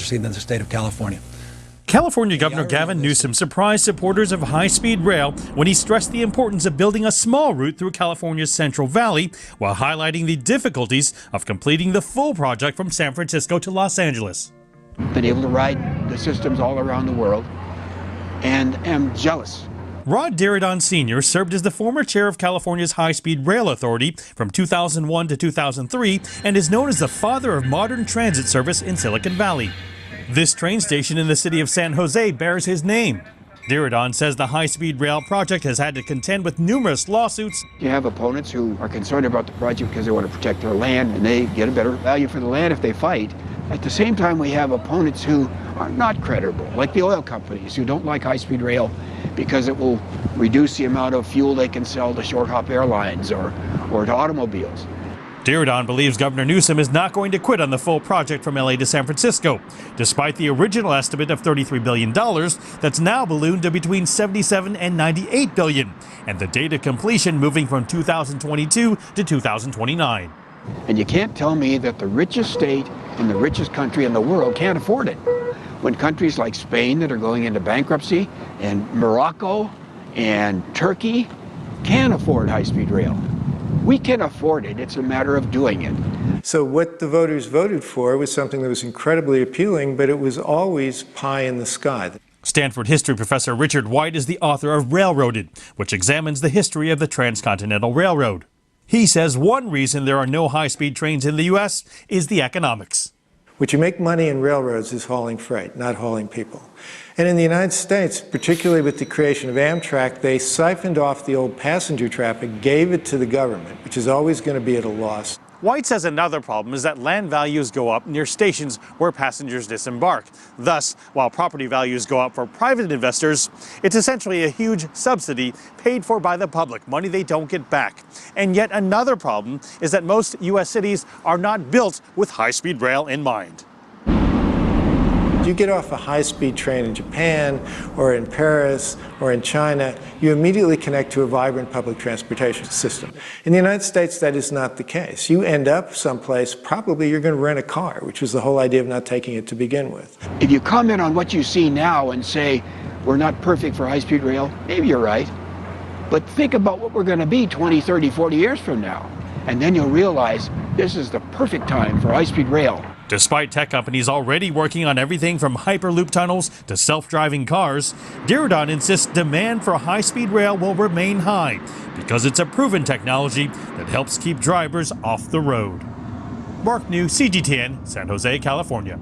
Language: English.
democracy than the state of California. California Governor Gavin Newsom surprised supporters of high-speed rail when he stressed the importance of building a small route through California's Central Valley, while highlighting the difficulties of completing the full project from San Francisco to Los Angeles. Been able to ride the systems all around the world and am jealous. Rod Diridon Sr. served as the former chair of California's High-Speed Rail Authority from 2001 to 2003 and is known as the father of modern transit service in Silicon Valley. This train station in the city of San Jose bears his name. Diridon says the high-speed rail project has had to contend with numerous lawsuits. You have opponents who are concerned about the project because they want to protect their land and they get a better value for the land if they fight. At the same time, we have opponents who are not credible, like the oil companies who don't like high-speed rail because it will reduce the amount of fuel they can sell to short-hop airlines or to automobiles. Diridon believes Governor Newsom is not going to quit on the full project from LA to San Francisco, despite the original estimate of $33 billion that's now ballooned to between $77 and $98 billion, and the date of completion moving from 2022 to 2029. And you can't tell me that the richest state in the richest country in the world can't afford it. When countries like Spain that are going into bankruptcy and Morocco and Turkey can afford high-speed rail. We can afford it. It's a matter of doing it. So what the voters voted for was something that was incredibly appealing, but it was always pie in the sky. Stanford history professor Richard White is the author of Railroaded, which examines the history of the Transcontinental Railroad. He says one reason there are no high-speed trains in the U.S. is the economics. What you make money in railroads is hauling freight, not hauling people. And in the United States, particularly with the creation of Amtrak, they siphoned off the old passenger traffic, gave it to the government, which is always going to be at a loss. White says another problem is that land values go up near stations where passengers disembark. Thus, while property values go up for private investors, it's essentially a huge subsidy paid for by the public, money they don't get back. And yet another problem is that most U.S. cities are not built with high-speed rail in mind. You get off a high-speed train in Japan or in Paris or in China, you immediately connect to a vibrant public transportation system. In the United States, that is not the case. You end up someplace, probably you're going to rent a car, which was the whole idea of not taking it to begin with. If you comment on what you see now and say, we're not perfect for high-speed rail, maybe you're right. But think about what we're going to be 20, 30, 40 years from now. And then you'll realize this is the perfect time for high-speed rail. Despite tech companies already working on everything from Hyperloop tunnels to self-driving cars, Diridon insists demand for high-speed rail will remain high because it's a proven technology that helps keep drivers off the road. Mark New, CGTN, San Jose, California.